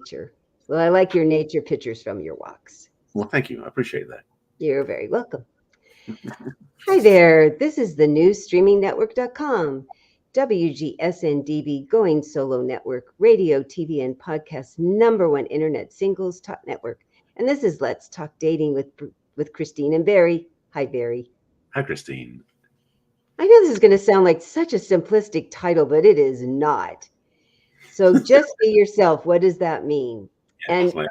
nature. Well, I like your nature pictures from your walks. Well, thank you. I appreciate that. You're very welcome. Hi there. This is the newsstreamingnetwork.com, WGSN-DB Going Solo Network, radio, TV, and podcast #1 internet singles top network. And this is Let's Talk Dating with Christine and Barry. Hi, Barry. Hi, Christine. I know this is going to sound like such a simplistic title, but it is not. So just be yourself. What does that mean? Yeah, And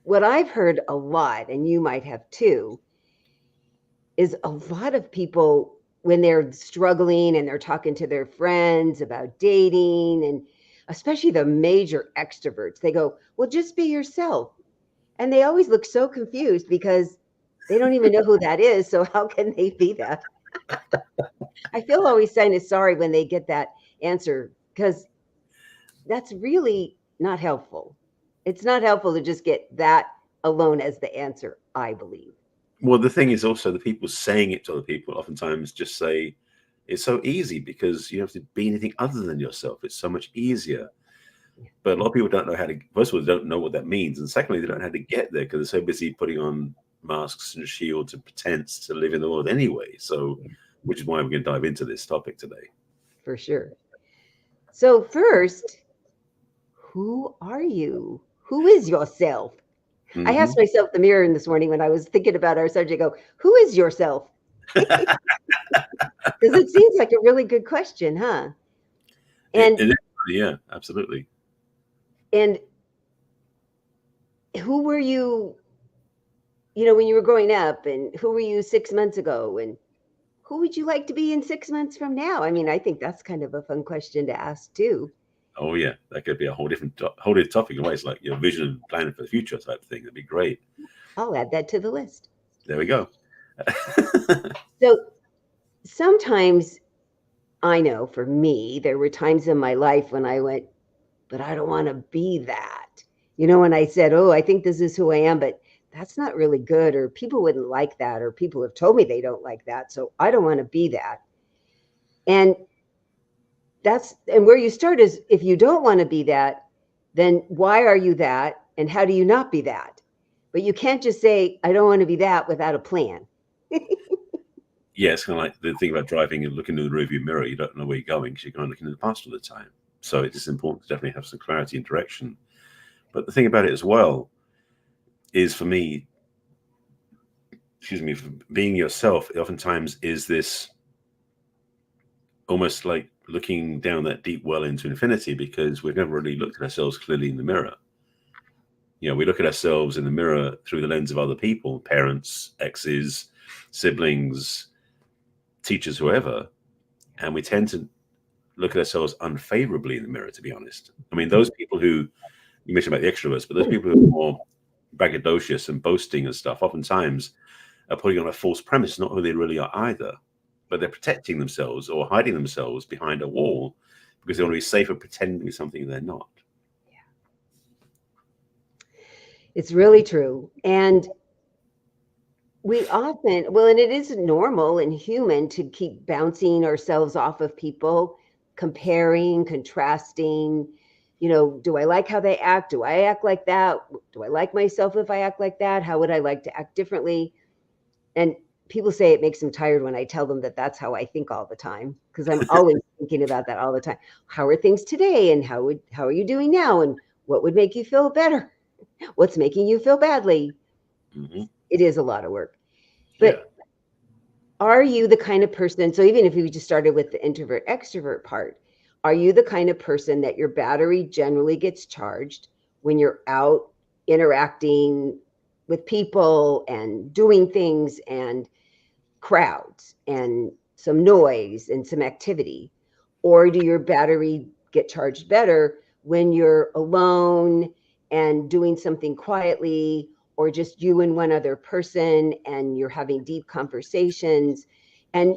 what I've heard a lot, and you might have too, is a lot of people when they're struggling and they're talking to their friends about dating, and especially the major extroverts, they go, well, just be yourself. And they always look so confused because they don't even know who that is. So how can they be that? I feel always kind of sorry when they get that answer because that's really not helpful. It's not helpful to just get that alone as the answer, I believe. Well, the thing is also the people saying it to other people oftentimes just say it's so easy because you don't have to be anything other than yourself. It's so much easier. But a lot of people don't know how to, first of all, they don't know what that means. And secondly, they don't know how to get there because they're so busy putting on masks and shields and pretense to live in the world anyway. So, which is why we're going to dive into this topic today. For sure. So first, who are you? Who is yourself? I asked myself the mirror in this morning when I was thinking about our subject, go, who is yourself? Because it seems like a really good question, huh? And it is, yeah, absolutely. And who were you, when you were growing up, and who were you 6 months ago? And who would you like to be in 6 months from now? I mean, I think that's kind of a fun question to ask too. Oh yeah, that could be a whole different topic in ways, like your vision and planning for the future type thing. That'd be great. I'll add that to the list. There we go. So sometimes, I know for me, there were times in my life when I went, but I don't want to be that. When I said, oh, I think this is who I am, but that's not really good, or people wouldn't like that, or people have told me they don't like that, so I don't want to be that. And where you start is, if you don't want to be that, then why are you that? And how do you not be that? But you can't just say, I don't want to be that without a plan. Yeah, it's kind of like the thing about driving and looking in the rearview mirror. You don't know where you're going because you're kind of looking in the past all the time. So it's important to definitely have some clarity and direction. But the thing about it as well is, for me, for being yourself, it oftentimes is this almost like looking down that deep well into infinity, because we've never really looked at ourselves clearly in the mirror. We look at ourselves in the mirror through the lens of other people, parents, exes, siblings, teachers, whoever, and we tend to look at ourselves unfavorably in the mirror, to be honest. I mean, those people who, you mentioned about the extroverts, but those people who are more braggadocious and boasting and stuff, oftentimes are putting on a false premise, not who they really are either. But they're protecting themselves or hiding themselves behind a wall because they want to be safer pretending to be something they're not. Yeah. It's really true. And we often, and it is normal and human to keep bouncing ourselves off of people, comparing, contrasting. Do I like how they act? Do I act like that? Do I like myself if I act like that? How would I like to act differently? And people say it makes them tired when I tell them that that's how I think all the time, because I'm always thinking about that all the time. How are things today? And how are you doing now? And what would make you feel better? What's making you feel badly? Mm-hmm. It is a lot of work. But Are you the kind of person, so even if we just started with the introvert extrovert part, are you the kind of person that your battery generally gets charged when you're out interacting with people and doing things and crowds and some noise and some activity? Or do your battery get charged better when you're alone and doing something quietly, or just you and one other person and you're having deep conversations? And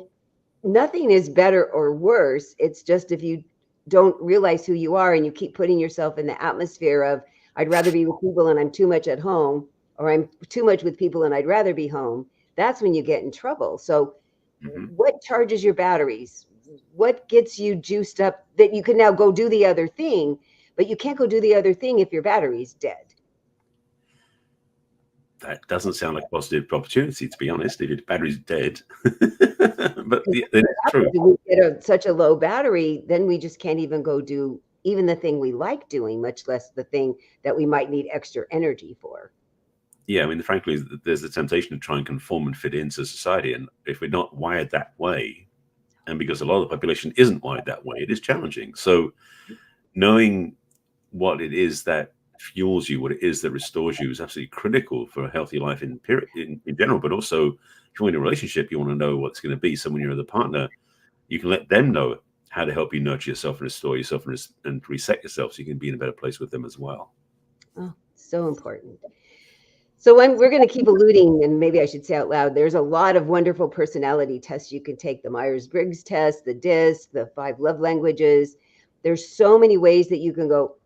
nothing is better or worse. It's just if you don't realize who you are and you keep putting yourself in the atmosphere of, I'd rather be with people and I'm too much at home, or I'm too much with people and I'd rather be home, that's when you get in trouble. So what charges your batteries? What gets you juiced up that you can now go do the other thing, but you can't go do the other thing if your battery's dead. That doesn't sound like a positive opportunity, to be honest, if your battery's dead. But it's true. We get such a low battery, then we just can't even go do even the thing we like doing, much less the thing that we might need extra energy for. Yeah, I mean, frankly, there's the temptation to try and conform and fit into society. And if we're not wired that way, and because a lot of the population isn't wired that way, it is challenging. So knowing what it is that fuels you, what it is that restores you, is absolutely critical for a healthy life in general. But also, if you're in a relationship, you want to know what's going to be. So when you're with a partner, you can let them know how to help you nurture yourself and restore yourself and reset yourself, so you can be in a better place with them as well. Oh, so important. So we're going to keep alluding, and maybe I should say out loud, there's a lot of wonderful personality tests you can take: the Myers-Briggs test, the DISC, the 5 love languages. There's so many ways that you can go,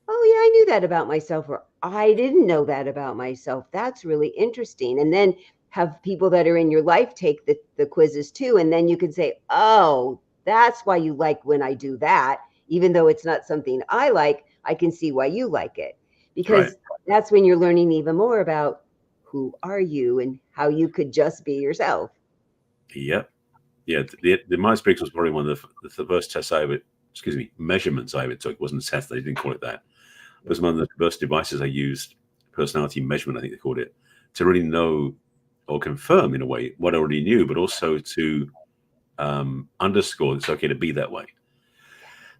oh yeah, I knew that about myself, or I didn't know that about myself. That's really interesting. And then have people that are in your life take the quizzes too. And then you can say, oh, that's why you like when I do that. Even though it's not something I like, I can see why you like it. Because that's when you're learning even more about who are you and how you could just be yourself. Yep. Yeah. The Myers-Briggs was probably one of the first tests measurements I ever took. It wasn't a test. They didn't call it that. It was one of the first devices I used, personality measurement, I think they called it, to really know or confirm in a way what I already knew, but also to underscore it's okay to be that way.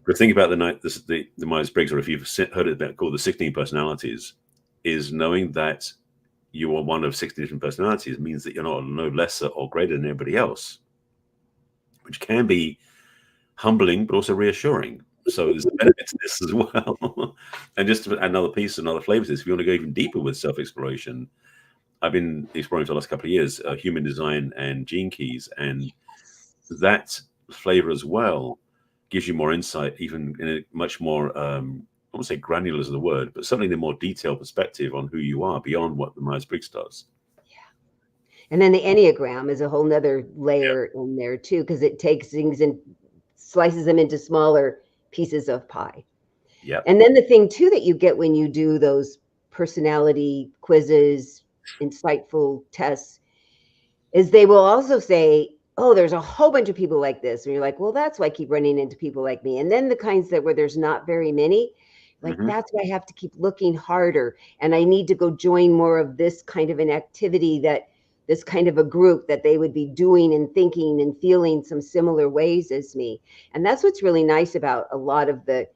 But think about the Myers-Briggs, or if you've heard it about called the 16 personalities, is knowing that you are one of 16 different personalities means that you're not no lesser or greater than everybody else, which can be humbling, but also reassuring. So there's a benefit to this as well. And just another piece, another flavor to this, if you want to go even deeper with self-exploration, I've been exploring for the last couple of years human design and gene keys, and that flavor as well gives you more insight, even in a much more, I won't say granular is the word, but certainly the more detailed perspective on who you are beyond what the Myers-Briggs does. Yeah. And then the Enneagram is a whole nother layer in there too, because it takes things and slices them into smaller pieces of pie. Yeah. And then the thing too that you get when you do those personality quizzes, insightful tests, is they will also say, oh, there's a whole bunch of people like this. And you're like, well, that's why I keep running into people like me. And then the kinds that where there's not very many, like that's why I have to keep looking harder. And I need to go join more of this kind of an activity, that this kind of a group that they would be doing and thinking and feeling some similar ways as me. And that's what's really nice about a lot of the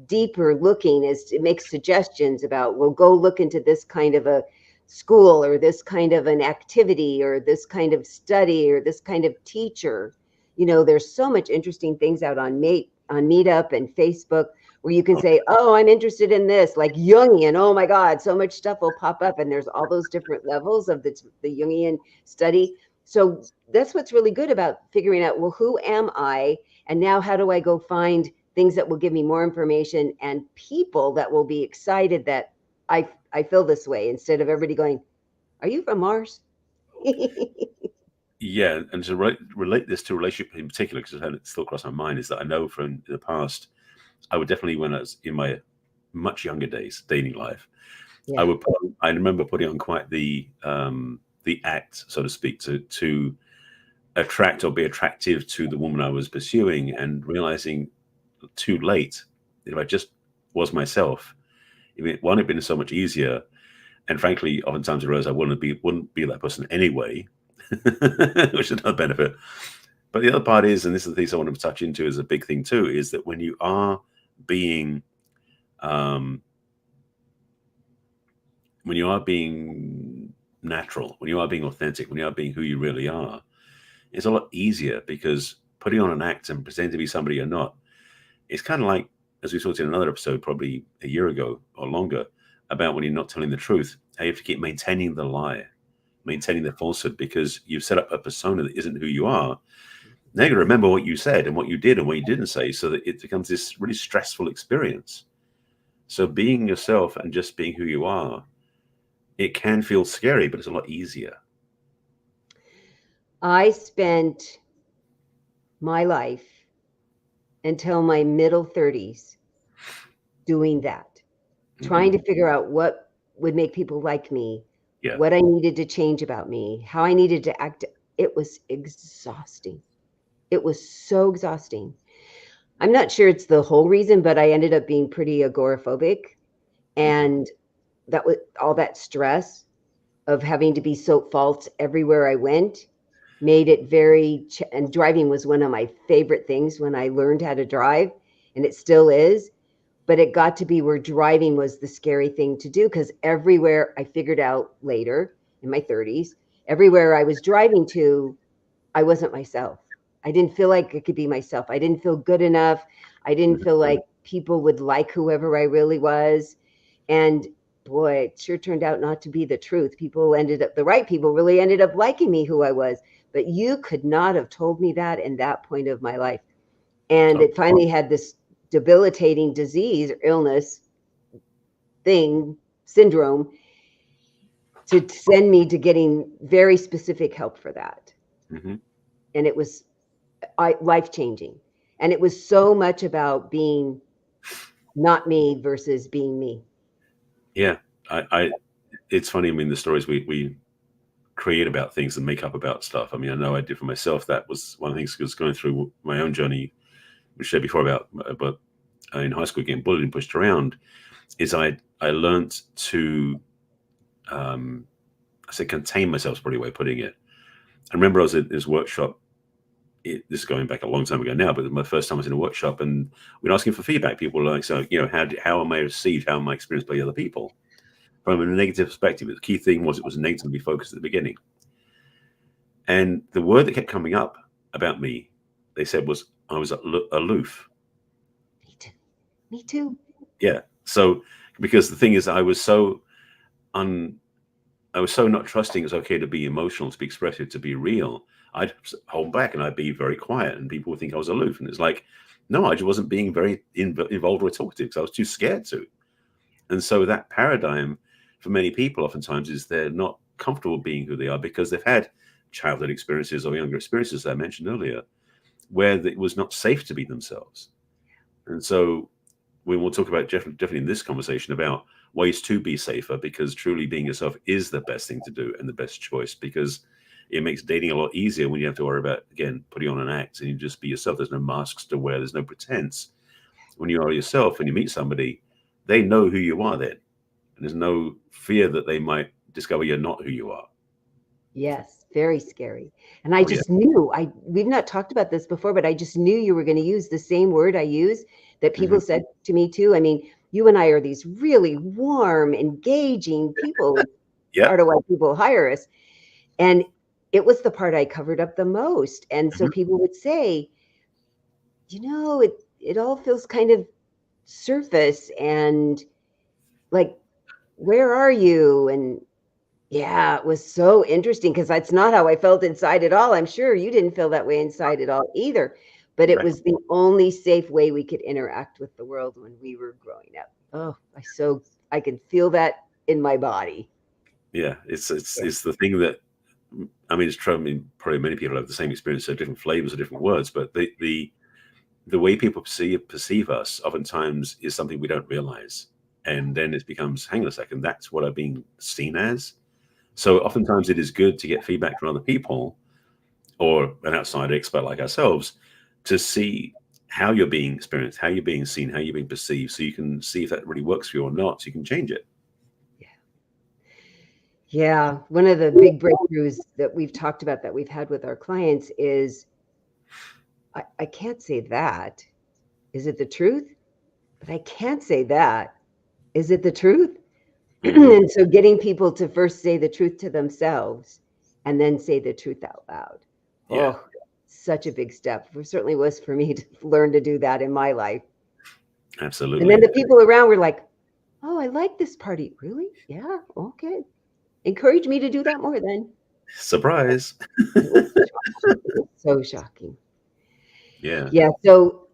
deeper looking, is it makes suggestions about, well, go look into this kind of a school, or this kind of an activity, or this kind of study, or this kind of teacher. You know, there's so much interesting things out on Meetup and Facebook where you can say, oh, I'm interested in this, like Jungian. Oh my God, so much stuff will pop up, and there's all those different levels of the Jungian study. So that's what's really good about figuring out, well, who am I? And now how do I go find things that will give me more information and people that will be excited that I feel this way, instead of everybody going, are you from Mars? Yeah, and to relate this to relationship in particular, because it's still crossed my mind, is that I know from the past, I would definitely, when I was in my much younger days, dating life, Yeah. I remember putting on quite the act, so to speak, to attract or be attractive to the woman I was pursuing, and realizing too late that if I just was myself, it wouldn't have been so much easier. And frankly, oftentimes I realized I wouldn't be that person anyway, which is another benefit. But the other part is, and this is the thing I want to touch into as a big thing too, is that when you are being natural, when you are being authentic, when you are being who you really are, it's a lot easier, because putting on an act and pretending to be somebody you're not, it's kind of like, as we talked in another episode probably a year ago or longer, about when you're not telling the truth, how you have to keep maintaining the lie, maintaining the falsehood, because you've set up a persona that isn't who you are. Now you got to remember what you said and what you did and what you didn't say, so that it becomes this really stressful experience. So being yourself and just being who you are, it can feel scary, but it's a lot easier. I spent my life until my middle 30s doing that, trying to figure out what would make people like me, Yeah. what I needed to change about me, how I needed to act. It was exhausting. It was so exhausting. I'm not sure it's the whole reason, but I ended up being pretty agoraphobic. And that was all that stress of having to be so false everywhere I went made it very, and driving was one of my favorite things when I learned how to drive, and it still is. But it got to be where driving was the scary thing to do, because everywhere I figured out later in my 30s, everywhere I was driving to, I wasn't myself. I didn't feel like I could be myself. I didn't feel good enough. I didn't feel like people would like whoever I really was. And boy, it sure turned out not to be the truth. The right people really ended up liking me who I was. But you could not have told me that in that point of my life. And it finally had this debilitating disease or illness syndrome, to send me to getting very specific help for that. And it was life-changing. And it was so much about being not me versus being me. Yeah. It's funny. I mean, the stories we create about things and make up about stuff. I mean, I know I did for myself. That was one of the things, because going through my own journey, we shared before about in high school getting bullied and pushed around, is I learned to, I say contain myself is probably a way of putting it. I remember I was at this workshop, this is going back a long time ago now, but my first time I was in a workshop, and we're asking for feedback. People were like, so, how am I received? How am I experienced by other people? From a negative perspective, the key thing was it was negatively focused at the beginning. And the word that kept coming up about me, they said, was I was aloof. Me too. Yeah. So, because the thing is, I was so not trusting it's okay to be emotional, to be expressive, to be real. I'd hold back and I'd be very quiet, and people would think I was aloof. And it's like, no, I just wasn't being very involved or talkative because I was too scared to. And so that paradigm for many people oftentimes is they're not comfortable being who they are because they've had childhood experiences or younger experiences that I mentioned earlier, where it was not safe to be themselves. And so we will talk about definitely in this conversation about ways to be safer, because truly being yourself is the best thing to do and the best choice, because it makes dating a lot easier when you have to worry about, again, putting on an act and you just be yourself. There's no masks to wear. There's no pretense. When you are yourself and you meet somebody, they know who you are then. And there's no fear that they might discover you're not who you are. Yes, very scary. And I just knew, we've not talked about this before, but I just knew you were going to use the same word I use that people said to me too. I mean, you and I are these really warm, engaging people. Part of why people hire us. And it was the part I covered up the most. And so people would say, it all feels kind of surface and like, where are you? And yeah, it was so interesting because that's not how I felt inside at all. I'm sure you didn't feel that way inside at all either. But it was the only safe way we could interact with the world when we were growing up. Oh, I could feel that in my body. Yeah, it's the thing that, I mean, it's true. I mean, probably many people have the same experience, so different flavors or different words, but the way people perceive us oftentimes is something we don't realize. And then it becomes, hang on a second, that's what I'm being seen as. So oftentimes it is good to get feedback from other people or an outside expert like ourselves to see how you're being experienced, how you're being seen, how you're being perceived, so you can see if that really works for you or not, so you can change it. Yeah. One of the big breakthroughs that we've talked about that we've had with our clients is, I can't say that. Is it the truth? But I can't say that. Is it the truth? And so getting people to first say the truth to themselves and then say the truth out loud. Yeah. Oh, such a big step. It certainly was for me to learn to do that in my life. Absolutely. And then the people around were like, oh, I like this party. Really? Yeah. Okay. Encourage me to do that more then. Surprise. It was so shocking. Yeah. Yeah. So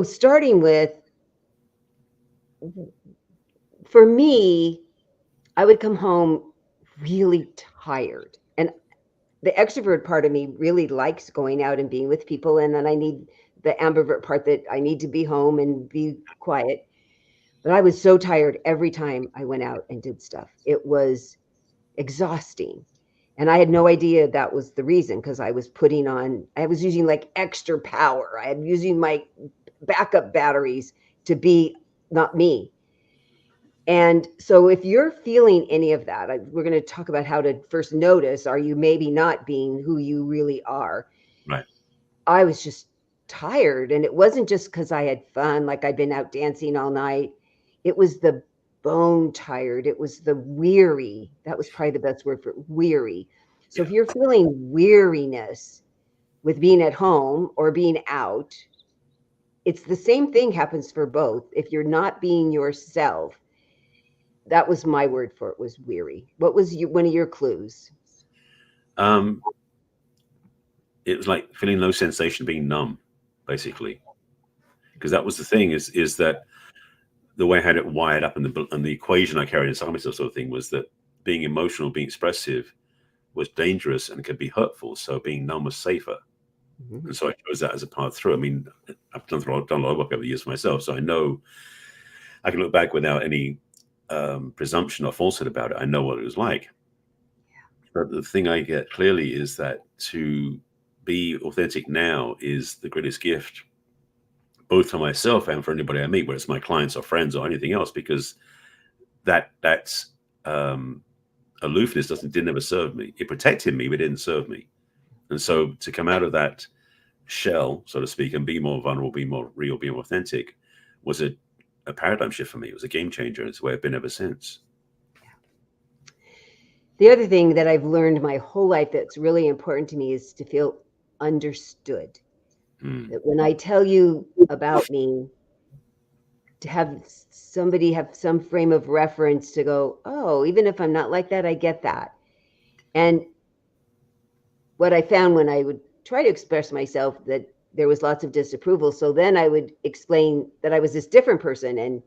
starting with, for me, I would come home really tired. And the extrovert part of me really likes going out and being with people. And then I need the ambivert part that I need to be home and be quiet. But I was so tired every time I went out and did stuff. It was exhausting. And I had no idea that was the reason, because I was using like extra power. I am using my backup batteries to be not me. And so if you're feeling any of that, we're going to talk about how to first notice, are you maybe not being who you really are? Right. I was just tired. And it wasn't just because I had fun, like I'd been out dancing all night. It was the bone tired. It was the weary. That was probably the best word for it, weary. So if you're feeling weariness with being at home or being out, it's the same thing happens for both. If you're not being yourself, that was my word for it, was weary. What was one of your clues? It was like feeling no sensation, being numb, basically. Because that was the thing, is that the way I had it wired up, and the equation I carried inside myself, sort of thing, was that being emotional, being expressive, was dangerous and could be hurtful. So being numb was safer. Mm-hmm. And so I chose that as a path through. I mean, I've done a lot of work over the years for myself, so I know I can look back without any presumption or falsehood about it. I know what it was like. Yeah. But the thing I get clearly is that to be authentic now is the greatest gift, both for myself and for anybody I meet, whether it's my clients or friends or anything else, because that's aloofness didn't ever serve me. It protected me, but it didn't serve me. And so to come out of that shell, so to speak, and be more vulnerable, be more real, be more authentic, was a paradigm shift for me. It was a game changer, and it's the way I've been ever since. The other thing that I've learned my whole life that's really important to me is to feel understood. That when I tell you about me, to have somebody have some frame of reference to go, oh, even if I'm not like that, I get that. And what I found when I would try to express myself, that there was lots of disapproval. So then I would explain that I was this different person, and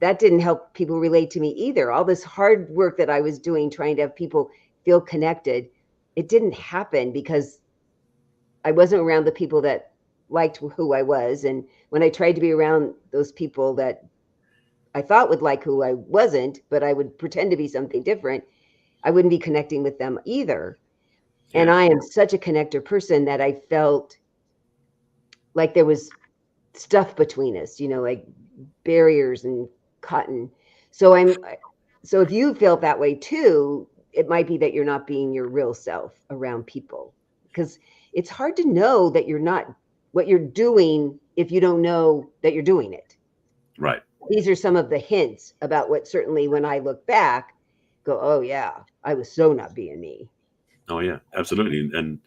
that didn't help people relate to me either. All this hard work that I was doing, trying to have people feel connected, it didn't happen because I wasn't around the people that liked who I was. And when I tried to be around those people that I thought would like who I wasn't, but I would pretend to be something different, I wouldn't be connecting with them either. Yeah. And I am such a connector person that I felt like there was stuff between us, like barriers and cotton. So if you felt that way too, it might be that you're not being your real self around people, because it's hard to know that you're not what you're doing if you don't know that you're doing it. Right. These are some of the hints about what, certainly when I look back, go, oh yeah, I was so not being me. Oh yeah, absolutely. And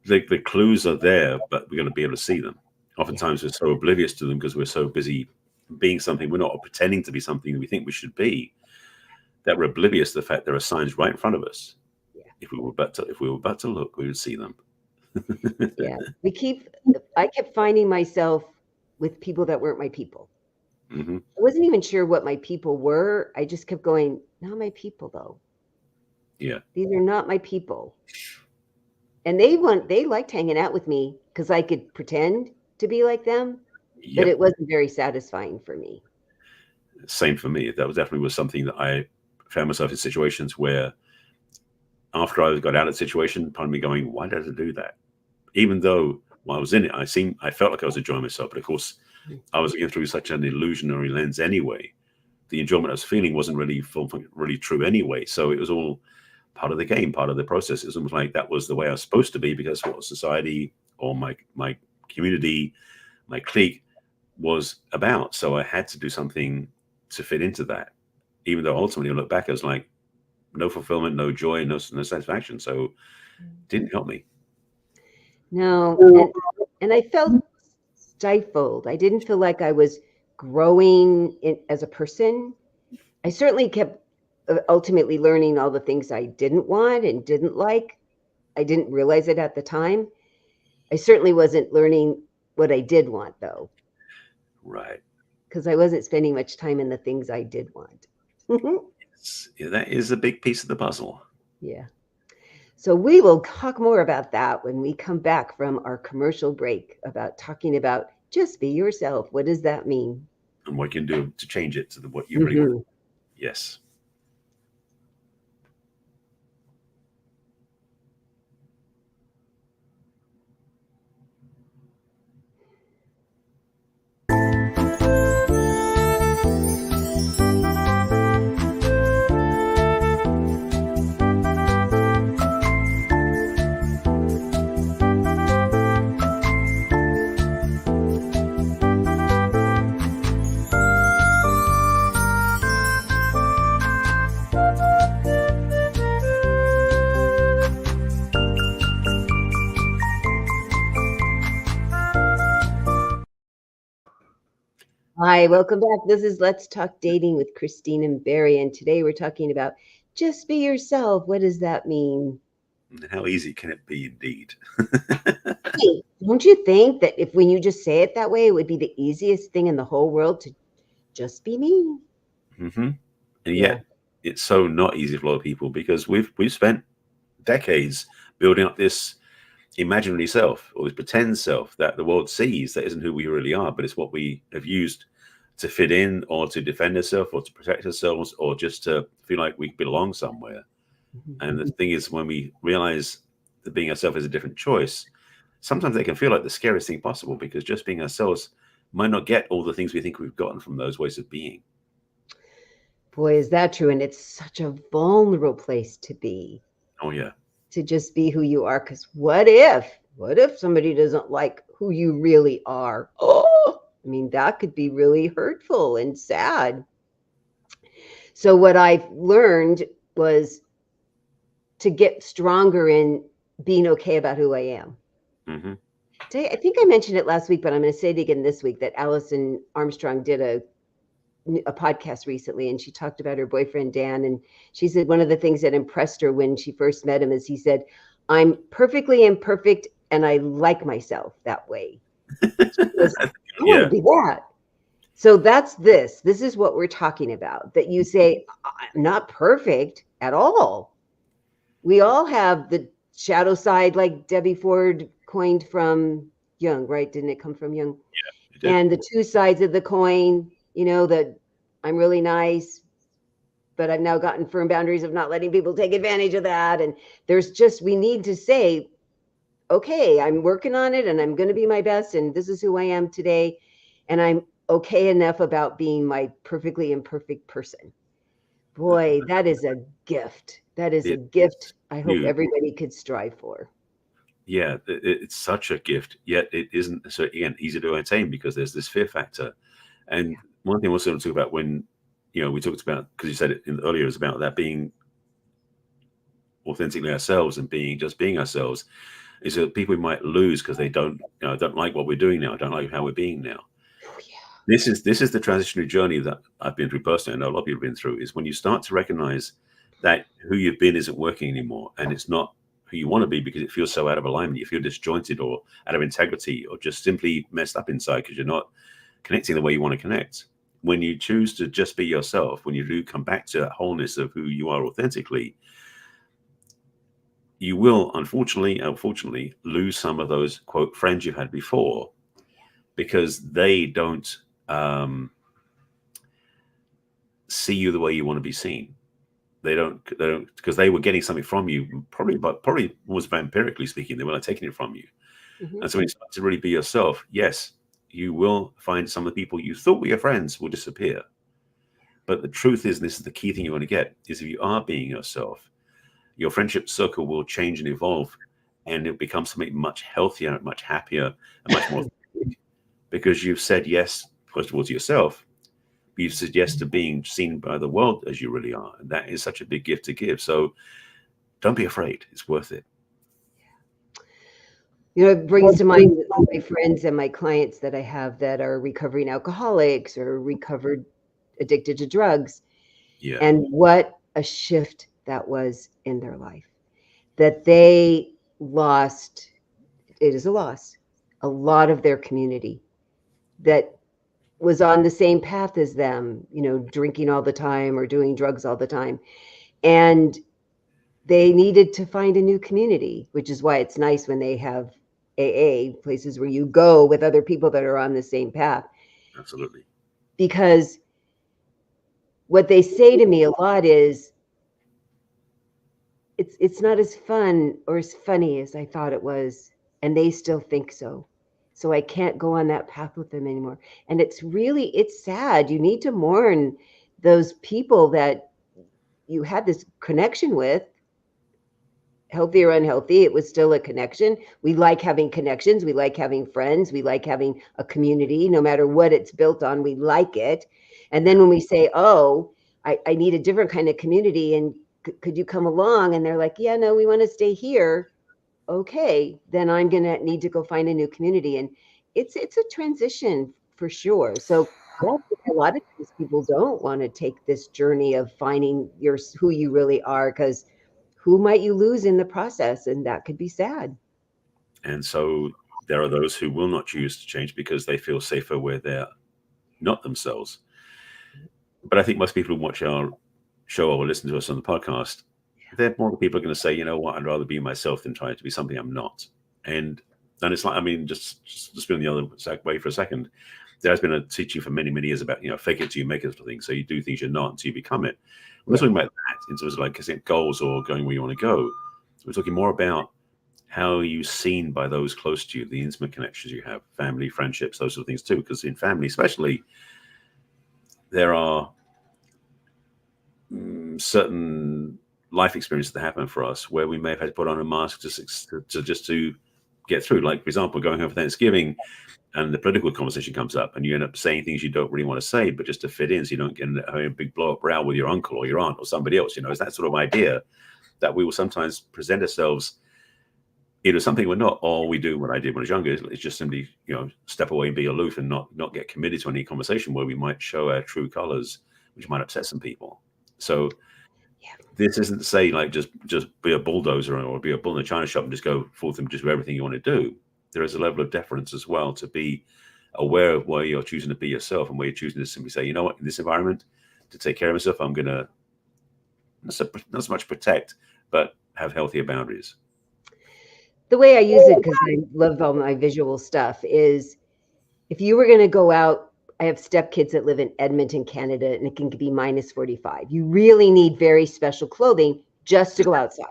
the clues are there, but we're going to be able to see them. Oftentimes we're so oblivious to them because we're so busy being something we're not, or pretending to be something we think we should be, that we're oblivious to the fact there are signs right in front of us. Yeah. If we were about to look, we would see them. Yeah. I kept finding myself with people that weren't my people. Mm-hmm. I wasn't even sure what my people were. I just kept going, not my people though. Yeah. These are not my people. And they liked hanging out with me because I could pretend to be like them, but it wasn't very satisfying for me. Same for me. That definitely was something that I found myself in situations where, after I got out of the situation, part of me going, why did I do that? Even though while I was in it, I felt like I was enjoying myself, but of course I was looking through such an illusionary lens anyway. The enjoyment I was feeling wasn't really true anyway. So it was all part of the game, part of the process. It was almost like that was the way I was supposed to be, because what society or my community, my clique was about. So I had to do something to fit into that, even though ultimately I look back, I was like, no fulfillment, no joy, no satisfaction. So it didn't help me. No. And I felt stifled. I didn't feel like I was growing as a person. I certainly kept ultimately learning all the things I didn't want and didn't like. I didn't realize it at the time. I certainly wasn't learning what I did want, though. Right. Because I wasn't spending much time in the things I did want. Yeah, that is a big piece of the puzzle. Yeah. So we will talk more about that when we come back from our commercial break, about talking about just be yourself. What does that mean? and what you can do to change it to what you really want. Yes. Hi, welcome back. This is Let's Talk Dating with Christine and Barry, and today we're talking about just be yourself. What does that mean? And how easy can it be indeed? Hey, don't you think that if when you just say it that way, it would be the easiest thing in the whole world to just be me? And yet it's so not easy for a lot of people because we've spent decades building up this imaginary self or this pretend self that the world sees that isn't who we really are, but it's what we have used to fit in or to defend ourselves or to protect ourselves or just to feel like we belong somewhere. And the thing is, when we realize that being ourselves is a different choice, sometimes they can feel like the scariest thing possible because just being ourselves might not get all the things we think we've gotten from those ways of being. Boy, is that true. And it's such a vulnerable place to be. Oh, yeah. To just be who you are. Because what if somebody doesn't like who you really are? Oh, I mean, that could be really hurtful and sad. So what I've learned was to get stronger in being okay about who I am. I think I mentioned it last week, but I'm going to say it again this week, that Allison Armstrong did a podcast recently, and she talked about her boyfriend Dan, and she said one of the things that impressed her when she first met him is he said, "I'm perfectly imperfect and I like myself that way." Goes, I want to be that. So this is what we're talking about, that you say, I'm not perfect at all. We all have the shadow side, like Debbie Ford coined from Jung, right? Didn't it come from Jung? Yeah, and the two sides of the coin, that I'm really nice, but I've now gotten firm boundaries of not letting people take advantage of that. And we need to say, okay, I'm working on it and I'm going to be my best. And this is who I am today. And I'm okay enough about being my perfectly imperfect person. Boy, that is a gift. That is a gift I hope everybody could strive for. Yeah, it's such a gift, yet it isn't, so again, easy to attain because there's this fear factor. And one thing I also want to talk about when, we talked about, because you said it earlier, is about that being authentically ourselves and being ourselves, is that people might lose because they don't like what we're doing now, don't like how we're being now. Oh, yeah. This is the transitionary journey that I've been through personally. I know a lot of people have been through, is when you start to recognize that who you've been isn't working anymore, and it's not who you want to be because it feels so out of alignment. You feel disjointed or out of integrity or just simply messed up inside because you're not connecting the way you want to connect. When you choose to just be yourself, when you do come back to that wholeness of who you are authentically, you will unfortunately lose some of those quote friends you had before because they don't see you the way you want to be seen. They don't because they were getting something from you, probably was vampirically speaking, they weren't taking it from you. And so when you start to really be yourself, yes, you will find some of the people you thought were your friends will disappear. But the truth is, and this is the key thing you want to get, is if you are being yourself, your friendship circle will change and evolve, and it becomes something much healthier, much happier, and much more because you've said yes, first of all, to yourself. You've said yes to being seen by the world as you really are. And that is such a big gift to give. So don't be afraid. It's worth it. It brings to mind my friends and my clients that I have that are recovering alcoholics or recovered addicted to drugs. Yeah. And what a shift that was in their life. That they lost, it is a loss, a lot of their community that was on the same path as them, drinking all the time or doing drugs all the time. And they needed to find a new community, which is why it's nice when they have AA, places where you go with other people that are on the same path. Absolutely. because what they say to me a lot is, it's not as fun or as funny as I thought it was, and they still think so. So I can't go on that path with them anymore. And it's sad. You need to mourn those people that you had this connection with, healthy or unhealthy. It was still a connection. We like having connections. We like having friends. We like having a community, no matter what it's built on, we like it. And then when we say, oh, I need a different kind of community, and could you come along? And they're like, yeah, no, we want to stay here. Okay, then I'm going to need to go find a new community. And it's a transition for sure. So yeah, a lot of times people don't want to take this journey of finding who you really are, because who might you lose in the process? And that could be sad. And so there are those who will not choose to change because they feel safer where they're not themselves. But I think most people who watch our show or listen to us on the podcast, they're more the people are going to say, you know what, I'd rather be myself than try to be something I'm not. And it's like, I mean, just spin the other way for a second. There's been a teaching for many, many years about, fake it till you make it sort of thing. So you do things you're not until you become it. We're not talking about that in terms of like setting goals or going where you want to go. We're talking more about how are you seen by those close to you, the intimate connections you have, family, friendships, those sort of things too. Because in family, especially, there are certain life experiences that happen for us where we may have had to put on a mask just to get through. Like, for example, going home for Thanksgiving and the political conversation comes up and you end up saying things you don't really want to say, but just to fit in so you don't get a big blow up row with your uncle or your aunt or somebody else. It's that sort of idea that we will sometimes present ourselves either something we're not, or we do what I did when I was younger. It's just simply, step away and be aloof and not get committed to any conversation where we might show our true colors, which might upset some people. So this isn't to say like just be a bulldozer or be a bull in a china shop and just go forth and just do everything you want to do. There is a level of deference as well to be aware of where you're choosing to be yourself and where you're choosing to simply say, you know what, in this environment, to take care of myself, I'm going to not so much protect, but have healthier boundaries. The way I use it, because I love all my visual stuff, is if you were going to go out, I have stepkids that live in Edmonton, Canada, and it can be minus 45. You really need very special clothing just to go outside.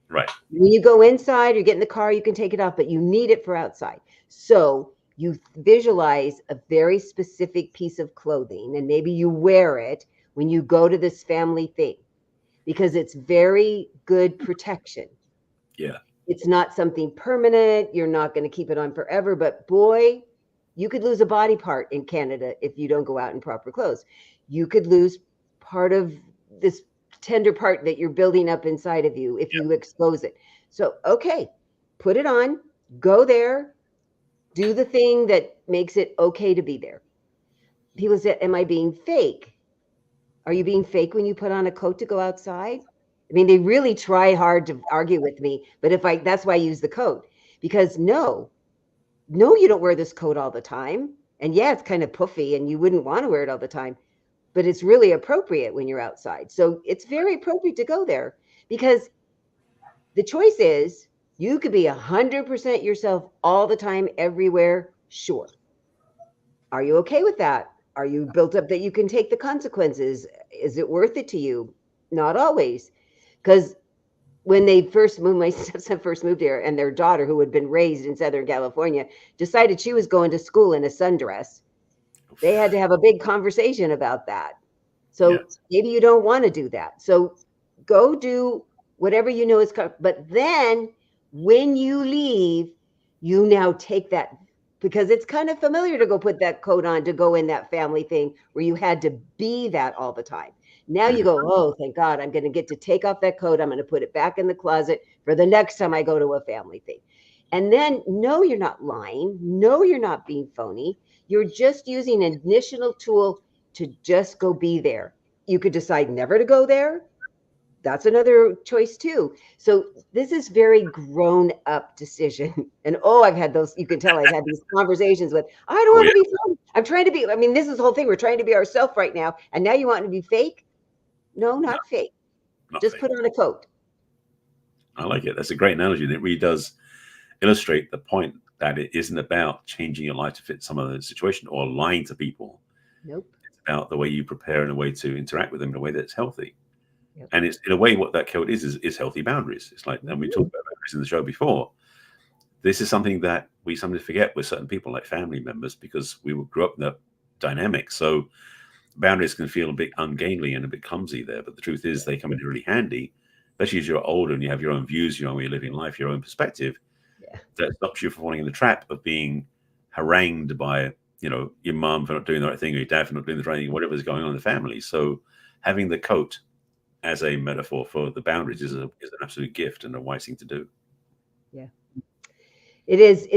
Right. When you go inside, you get in the car, you can take it off, but you need it for outside. So you visualize a very specific piece of clothing, and maybe you wear it when you go to this family thing, because it's very good protection. Yeah. It's not something permanent. You're not going to keep it on forever, but boy, you could lose a body part in Canada if you don't go out in proper clothes. You could lose part of this tender part that you're building up inside of you if you expose it. So, okay, put it on, go there, do the thing that makes it okay to be there. People say, am I being fake? Are you being fake when you put on a coat to go outside? I mean, they really try hard to argue with me, but that's why I use the coat, because no, you don't wear this coat all the time. And yeah, it's kind of puffy and you wouldn't want to wear it all the time, but it's really appropriate when you're outside. So it's very appropriate to go there, because the choice is you could be 100% yourself all the time, everywhere. Sure. Are you okay with that? Are you built up that you can take the consequences? Is it worth it to you? Not always. Because when my stepson first moved here, and their daughter, who had been raised in Southern California, decided she was going to school in a sundress, they had to have a big conversation about that. So maybe you don't want to do that. So go do whatever you know is, but then when you leave, you now take that, because it's kind of familiar to go put that coat on to go in that family thing where you had to be that all the time. Now you go, oh, thank God, I'm going to get to take off that coat. I'm going to put it back in the closet for the next time I go to a family thing. And then, no, you're not lying. No, you're not being phony. You're just using an initial tool to just go be there. You could decide never to go there. That's another choice too. So this is very grown up decision. And I've had those, you can tell I've had these conversations with, I don't want to be fun. I'm trying to be, I mean, this is the whole thing. We're trying to be ourselves right now. And now you want to be fake? No, not fake. Just put on a coat. I like it. That's a great analogy. And it really does illustrate the point that it isn't about changing your life to fit some other situation or lying to people. Nope. about the way you prepare and a way to interact with them in a way that's healthy. Yep. And it's in a way what that code is healthy boundaries. It's like, and we talked about boundaries in the show before. This is something that we sometimes forget with certain people, like family members, because we grew up in that dynamic. So boundaries can feel a bit ungainly and a bit clumsy there. But the truth is they come in really handy, especially as you're older and you have your own views, your own way of living life, your own perspective. Yeah. That stops you from falling in the trap of being harangued by, your mom for not doing the right thing or your dad for not doing the right thing, whatever's going on in the family. So having the coat as a metaphor for the boundaries is an absolute gift and a wise thing to do. Yeah. It is.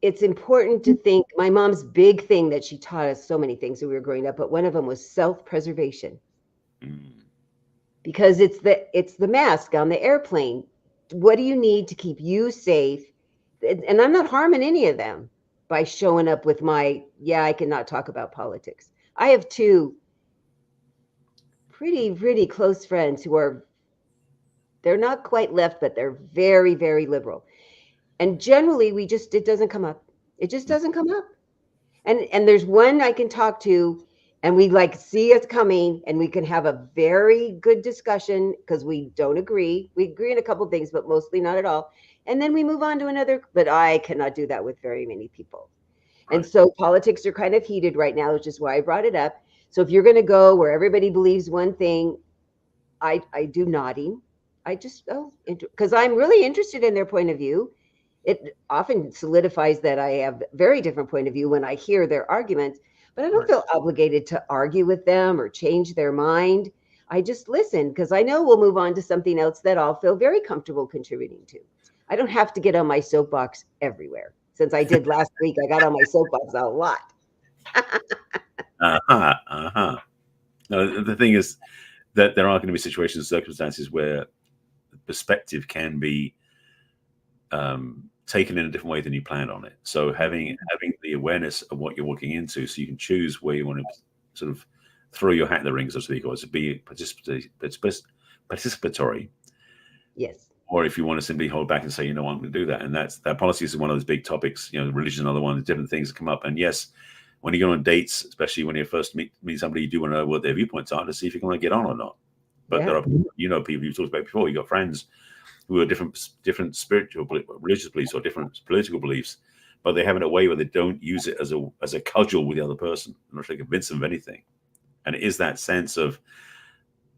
It's important to think. My mom's big thing that she taught us so many things when we were growing up, but one of them was self-preservation. Because it's the mask on the airplane. What do you need to keep you safe? And I'm not harming any of them by showing up with I cannot talk about politics. I have two pretty close friends who they're not quite left, but they're very, very liberal. And generally it doesn't come up. It just doesn't come up. And there's one I can talk to and we see it coming and we can have a very good discussion because we don't agree. We agree on a couple of things, but mostly not at all. And then we move on to another, but I cannot do that with very many people. Right. And so politics are kind of heated right now, which is why I brought it up. So if you're going to go where everybody believes one thing, I do nodding. I just, because I'm really interested in their point of view. It often solidifies that I have a very different point of view when I hear their arguments, but I don't feel obligated to argue with them or change their mind. I just listen because I know we'll move on to something else that I'll feel very comfortable contributing to. I don't have to get on my soapbox everywhere. Since I did last week, I got on my soapbox a lot. No, the thing is that there are going to be situations and circumstances where perspective can be taken in a different way than you planned on it. So having the awareness of what you're walking into, so you can choose where you want to sort of throw your hat in the ring, so to speak, or to be participatory. Yes. Or if you want to simply hold back and say, I'm going to do that. And that policy is one of those big topics, religion, another one, different things that come up. And yes, when you go on dates, especially when you first meet somebody, you do want to know what their viewpoints are to see if you can get on or not. But there are, people you've talked about before, you've got friends who are different spiritual, religious beliefs or different political beliefs, but they have it in a way where they don't use it as a cudgel with the other person and not to convince them of anything. And it is that sense of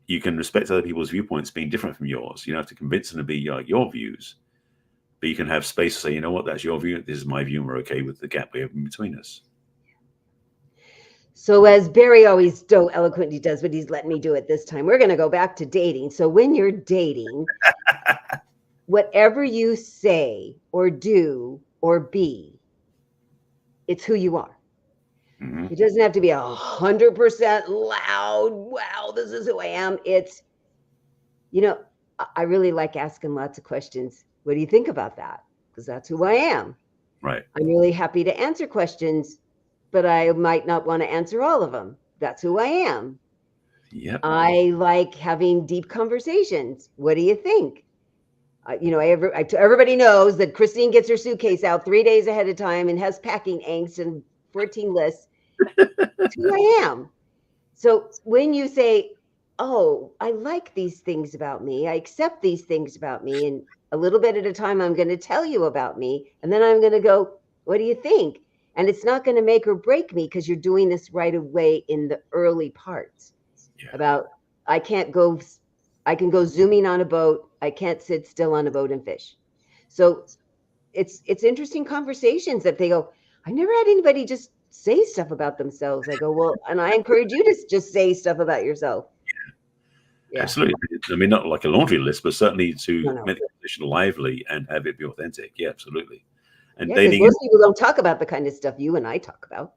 you can respect other people's viewpoints being different from yours. You don't have to convince them to be your views, but you can have space to say, that's your view, this is my view, and we're okay with the gap we have in between us. So as Barry always so eloquently does, but he's letting me do it this time, we're going to go back to dating. So when you're dating, whatever you say or do or be, it's who you are. Mm-hmm. It doesn't have to be 100% loud. Wow, this is who I am. It's, I really like asking lots of questions. What do you think about that? Because that's who I am. Right. I'm really happy to answer questions, but I might not want to answer all of them. That's who I am. Yep. I like having deep conversations. What do you think? Everybody knows that Christine gets her suitcase out 3 days ahead of time and has packing angst and 14 lists. That's who I am. So when you say, I like these things about me, I accept these things about me, and a little bit at a time, I'm going to tell you about me. And then I'm going to go, what do you think? And it's not going to make or break me because you're doing this right away in the early parts. Yeah. About, I can go zooming on a boat. I can't sit still on a boat and fish. So it's interesting conversations that they go, I never had anybody just say stuff about themselves. I go, well, and I encourage you to just say stuff about yourself. Yeah. Absolutely. I mean, not like a laundry list, but certainly to make the conversation lively and have it be authentic. Yeah, absolutely. And dating, most people don't talk about the kind of stuff you and I talk about.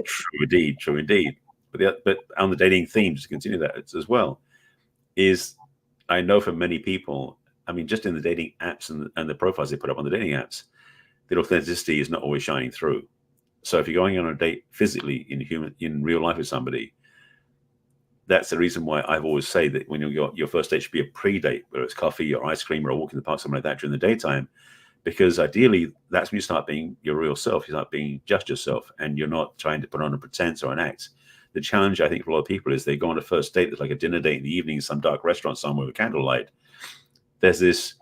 True indeed. But on the dating theme, just to continue that as well, is I know for many people, I mean, just in the dating apps and the profiles they put up on the dating apps, the authenticity is not always shining through. So if you're going on a date physically in real life with somebody, that's the reason why I've always say that when your first date should be a pre-date, whether it's coffee or ice cream or a walk in the park, something like that during the daytime, because ideally that's when you start being your real self. You start being just yourself, and you're not trying to put on a pretense or an act. the challenge, I think, for a lot of people is they go on a first date that's like a dinner date in the evening in some dark restaurant somewhere with candlelight. There's this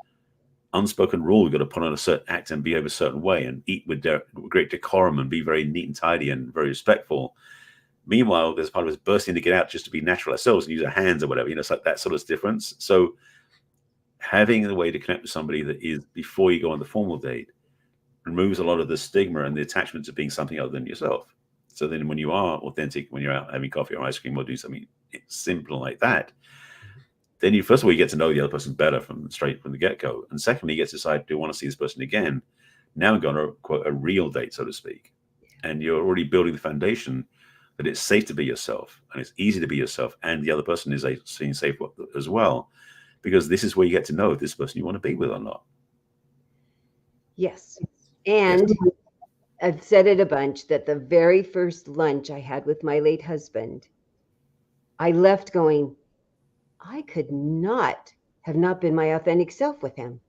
unspoken rule: you've got to put on a certain act and behave a certain way and eat with great decorum and be very neat and tidy and very respectful. Meanwhile, there's part of us bursting to get out just to be natural ourselves and use our hands or whatever. It's like that sort of difference. So having a way to connect with somebody that is before you go on the formal date removes a lot of the stigma and the attachment to being something other than yourself. So then when you are authentic, when you're out having coffee or ice cream or doing something simple like that, then you, first of all, you get to know the other person better straight from the get-go. And secondly, you get to decide, do I want to see this person again? Now we're going to, quote, a real date, so to speak. And you're already building the foundation that it's safe to be yourself and it's easy to be yourself. And the other person is being safe as well, because this is where you get to know if this person you want to be with or not. Yes. And yes. I've said it a bunch that the very first lunch I had with my late husband, I left going, I could not have not been my authentic self with him.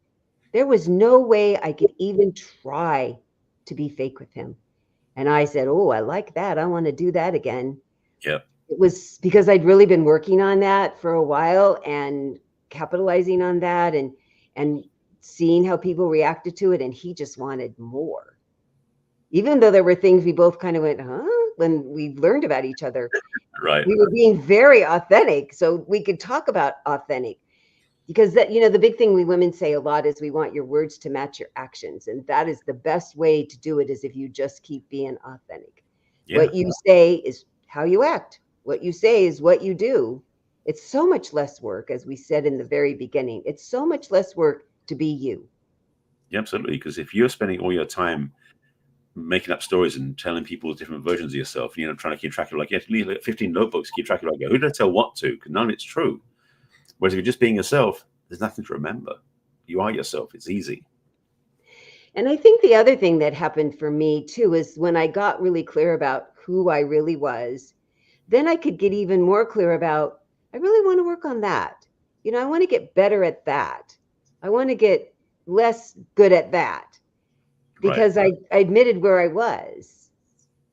There was no way I could even try to be fake with him. And I said, oh, I like that. I want to do that again. Yeah. It was because I'd really been working on that for a while and capitalizing on that and seeing how people reacted to it. And he just wanted more. Even though there were things we both kind of went, huh? When we learned about each other. Right. We were being very authentic. So we could talk about authentic. Because that, the big thing we women say a lot is we want your words to match your actions. And that is the best way to do it, is if you just keep being authentic. Yeah. What you say is how you act. What you say is what you do. It's so much less work, as we said in the very beginning. It's so much less work to be you. Yeah, absolutely. Because if you're spending all your time making up stories and telling people different versions of yourself, trying to keep track of, like, 15 notebooks, keep track of, like, who did I tell what to? Because none of it's true. Whereas if you're just being yourself, there's nothing to remember. You are yourself. It's easy. And I think the other thing that happened for me too is when I got really clear about who I really was, then I could get even more clear about, I really want to work on that. I want to get better at that. I want to get less good at that, because right. I admitted where I was.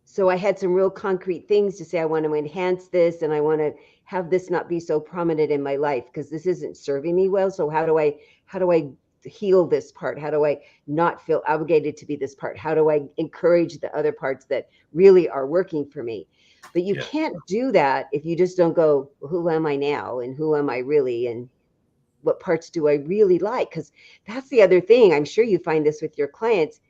So I had some real concrete things to say. I want to enhance this, and I want to have this not be so prominent in my life because this isn't serving me well. So how do I heal this part? How do I not feel obligated to be this part? How do I encourage the other parts that really are working for me? But you can't do that if you just don't go, who am I now? And who am I really? And what parts do I really like? Because that's the other thing. I'm sure you find this with your clients.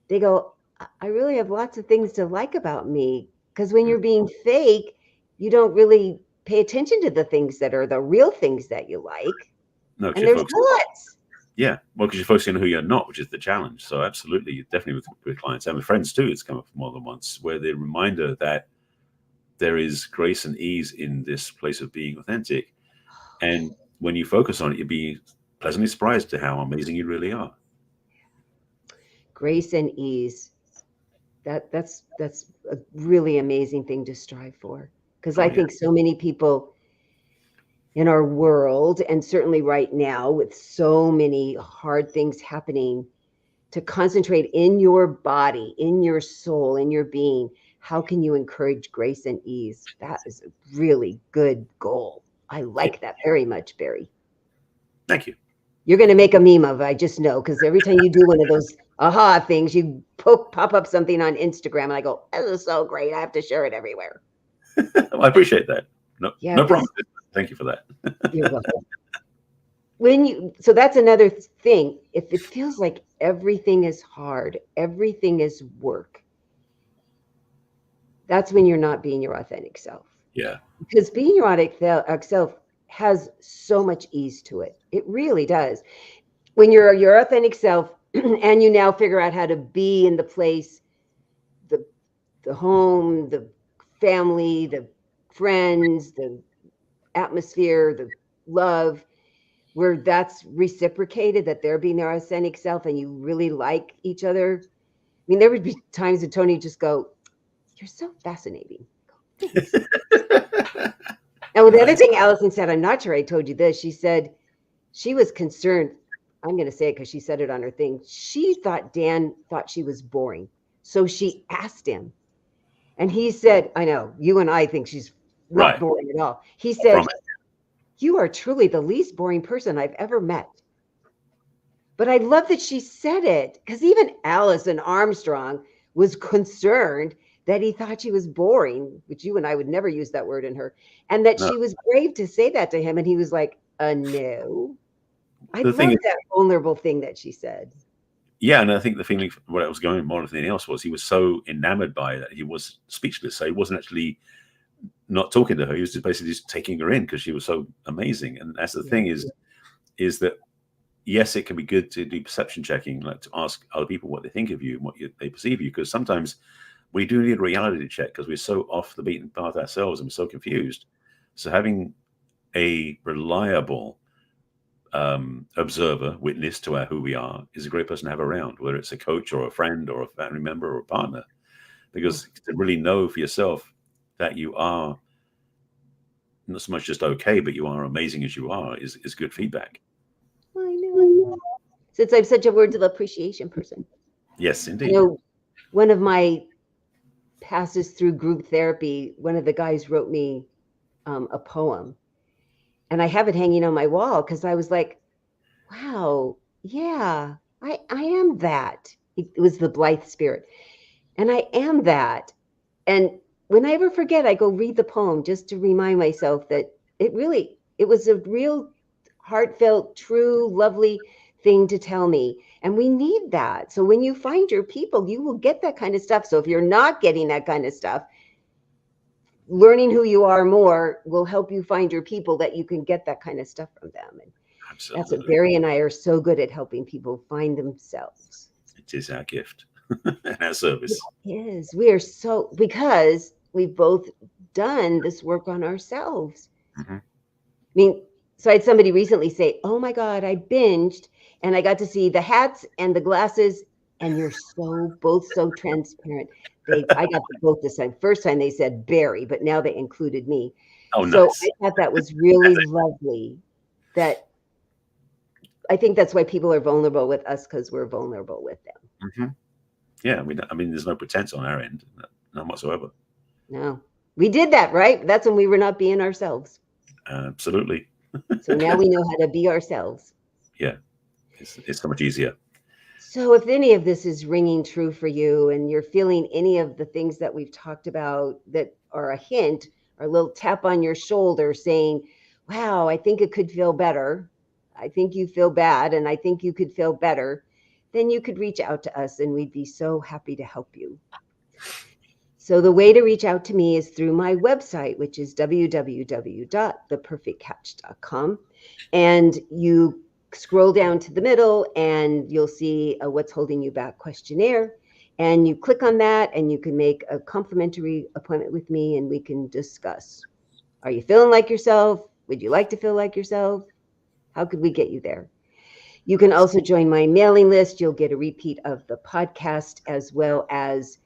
They go, I really have lots of things to like about me. Because when you're being fake, you don't really pay attention to the things that are the real things that you like. No, and there's lots. Yeah, well, because you're focusing on who you're not, which is the challenge. So absolutely, definitely with clients and with friends too, it's come up more than once, where the reminder that there is grace and ease in this place of being authentic. And when you focus on it, you'll be pleasantly surprised to how amazing you really are. Grace and ease. That's a really amazing thing to strive for. Because I think so many people in our world, and certainly right now with so many hard things happening, to concentrate in your body, in your soul, in your being. How can you encourage grace and ease? That is a really good goal. I like that very much, Barry. Thank you. You're going to make a meme of it, I just know, because every time you do one of those aha things, you pop up something on Instagram, and I go, this is so great. I have to share it everywhere. Well, I appreciate that. No problem. Thank you for that. You're welcome. So that's another thing. If it feels like everything is hard, everything is work, that's when you're not being your authentic self. Yeah. Because being your authentic self has so much ease to it. It really does. When you're your authentic self and you now figure out how to be in the place, the home, the family, the friends, the atmosphere, the love, where that's reciprocated, that they're being their authentic self and you really like each other. I mean, there would be times that Tony just go, you're so fascinating. Thanks. Now, the other thing Allison said, I'm not sure I told you this. She said she was concerned. I'm going to say it because she said it on her thing. She thought Dan thought she was boring. So she asked him, And he said, I know, you and I think she's not Right. boring at all. He I said, promise. you are truly the least boring person I've ever met. But I love that she said it, because even Allison Armstrong was concerned that he thought she was boring, which you and I would never use that word in her, and that No. she was brave to say that to him. And he was like, no. I The thing love is, that vulnerable thing that she said. yeah, and I think the feeling, what I was going more than anything else, was he was so enamored by that he was speechless. So he wasn't actually not talking to her. He was just basically just taking her in because she was so amazing. And that's the thing is that, yes, it can be good to do perception checking, like to ask other people what they think of you and what they perceive you, because sometimes we do need a reality check because we're so off the beaten path ourselves and we're so confused. So having a reliable observer, witness to who we are, is a great person to have around, whether it's a coach or a friend or a family member or a partner, because to really know for yourself that you are not so much just okay, but you are amazing as you are is good feedback. I know. Since I'm such a words of appreciation person. Yes, indeed. You know, one of my passes through group therapy, one of the guys wrote me a poem, and I have it hanging on my wall because I was like, wow, yeah, I am that. It was the Blythe spirit. And I am that. And when I ever forget, I go read the poem just to remind myself that it was a real heartfelt, true, lovely thing to tell me. And we need that. So when you find your people, you will get that kind of stuff. So if you're not getting that kind of stuff, learning who you are more will help you find your people that you can get that kind of stuff from them. And Absolutely. that's what Barry and I are so good at, helping people find themselves. It is our gift and our service. It is. We are so, because we've both done this work on ourselves. Mm-hmm. I mean, so I had somebody recently say, oh my God, I binged and I got to see the hats and the glasses, and you're both so transparent. I got both this time. First time they said Barry, but now they included me. Oh, So nice. I thought that was really lovely. That I think that's why people are vulnerable with us, because we're vulnerable with them. Mm-hmm. Yeah, I mean, there's no pretense on our end, none whatsoever. No, we did that, right? That's when we were not being ourselves. Absolutely. So now we know how to be ourselves. Yeah, it's so much easier. So if any of this is ringing true for you and you're feeling any of the things that we've talked about that are a hint or a little tap on your shoulder saying, wow, I think it could feel better. I think you feel bad and I think you could feel better. Then you could reach out to us and we'd be so happy to help you. So the way to reach out to me is through my website, which is www.theperfectcatch.com. And you scroll down to the middle and you'll see a What's Holding You Back questionnaire. And you click on that and you can make a complimentary appointment with me and we can discuss. Are you feeling like yourself? Would you like to feel like yourself? How could we get you there? You can also join my mailing list. You'll get a repeat of the podcast, as well as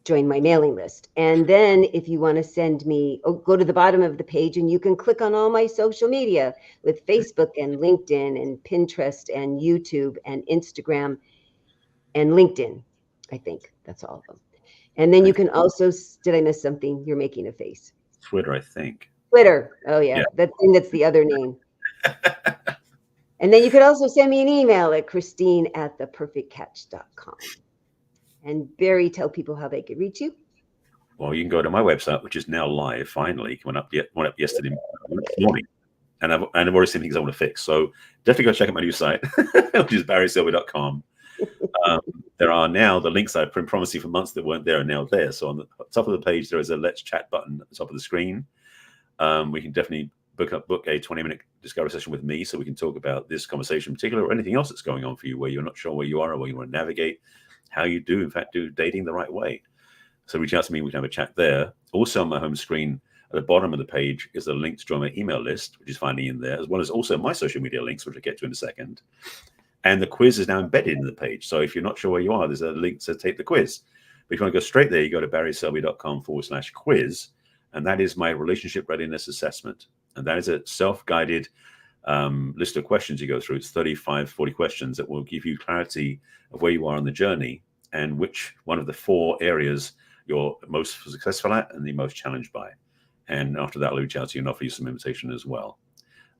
join my mailing list. And then if you want to send me, go to the bottom of the page and you can click on all my social media with Facebook and LinkedIn and Pinterest and YouTube and Instagram and LinkedIn. I think that's all of them. And then you can also, did I miss something? You're making a face. Twitter, I think. Twitter. Oh yeah. That's the other name. And then you could also send me an email at Christine@theperfectcatch.com. And Barry, tell people how they could reach you. Well, you can go to my website, which is now live. Finally, went up yesterday morning, and I've already seen things I want to fix. So definitely go check out my new site, which is barryselby.com. There are now the links I've been promising for months that weren't there are now there. So on the top of the page, there is a Let's Chat button at the top of the screen. We can definitely book a 20-minute discovery session with me so we can talk about this conversation in particular or anything else that's going on for you where you're not sure where you are or where you want to navigate, how you do, in fact, do dating the right way. So reach out to me. We can have a chat there. Also on my home screen at the bottom of the page is a link to join my email list, which is finally in there, as well as also my social media links, which I'll get to in a second. And the quiz is now embedded in the page. So if you're not sure where you are, there's a link to take the quiz. But if you want to go straight there, you go to barryselby.com/quiz. And that is my relationship readiness assessment. And that is a self-guided list of questions you go through. It's 35, 40 questions that will give you clarity of where you are on the journey and which one of the 4 areas you're most successful at and the most challenged by. And after that, I'll reach out to you and offer you some invitation as well.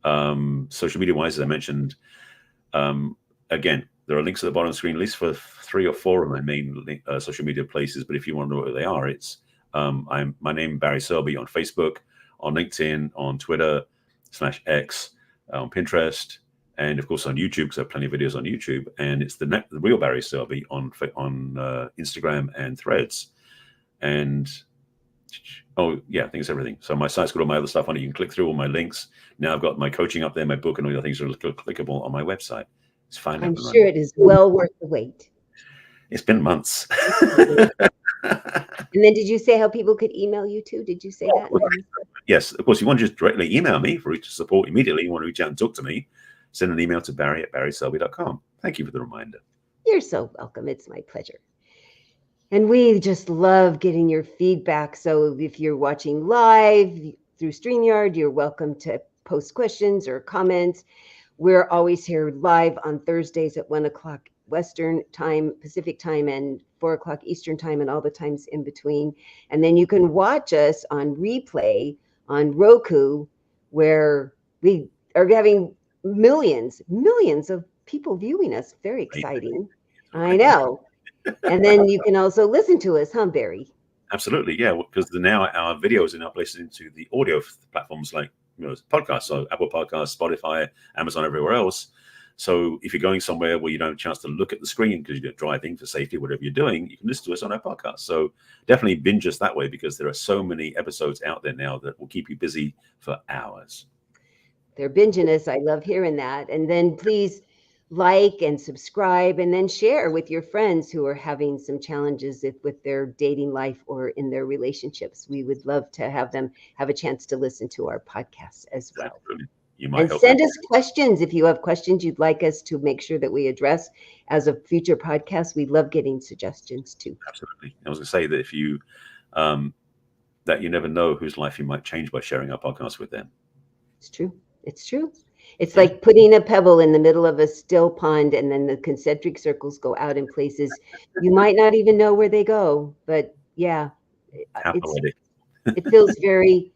Social media wise, as I mentioned, again, there are links at the bottom of the screen, at least for 3 or 4 of my main social media places. But if you want to know what they are, it's my name, Barry Selby, on Facebook, on LinkedIn, on Twitter /X, on Pinterest, and of course on YouTube, because I have plenty of videos on YouTube. And it's the real Barry Selby on Instagram and Threads. And oh yeah, I think it's everything. So my site's got all my other stuff on it. You can click through all my links. Now I've got my coaching up there, my book, and all the things are clickable on my website. It's fine. I'm sure it is well worth the wait. It's been months. And then did you say how people could email you too? Did you say that? Yes, of course. You want to just directly email me for support immediately. You want to reach out and talk to me, send an email to barry@barryselby.com. Thank you for the reminder. You're so welcome. It's my pleasure. And we just love getting your feedback. So if you're watching live through StreamYard, you're welcome to post questions or comments. We're always here live on Thursdays at 1 o'clock Western time, Pacific time, and 4 o'clock Eastern time, and all the times in between. And then you can watch us on replay on Roku, where we are having millions of people viewing us. Very exciting. I know. And then you can also listen to us, huh, Barry? Absolutely, yeah, because now our videos are now placed into the audio platforms like podcasts, so Apple Podcasts, Spotify, Amazon, everywhere else. So if you're going somewhere where you don't have a chance to look at the screen because you're driving for safety, whatever you're doing, you can listen to us on our podcast. So definitely binge us that way, because there are so many episodes out there now that will keep you busy for hours. They're binging us. I love hearing that. And then please like and subscribe, and then share with your friends who are having some challenges with their dating life or in their relationships. We would love to have them have a chance to listen to our podcast as well. Absolutely. You might and send us questions if you have questions you'd like us to make sure that we address as a future podcast. We love getting suggestions too. Absolutely. I was going to say that if you that you never know whose life you might change by sharing our podcast with them. It's true. It's true. It's like putting a pebble in the middle of a still pond, and then the concentric circles go out in places you might not even know where they go. But yeah, it feels very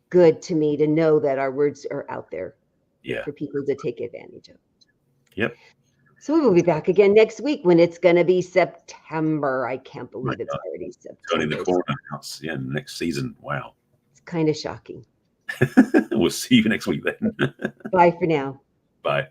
good to me to know that our words are out there for people to take advantage of. Yep. So we will be back again next week when it's going to be September. I can't believe it's already September. Turning the corner. Yeah, next season. Wow. It's kind of shocking. We'll see you next week then. Bye for now. Bye.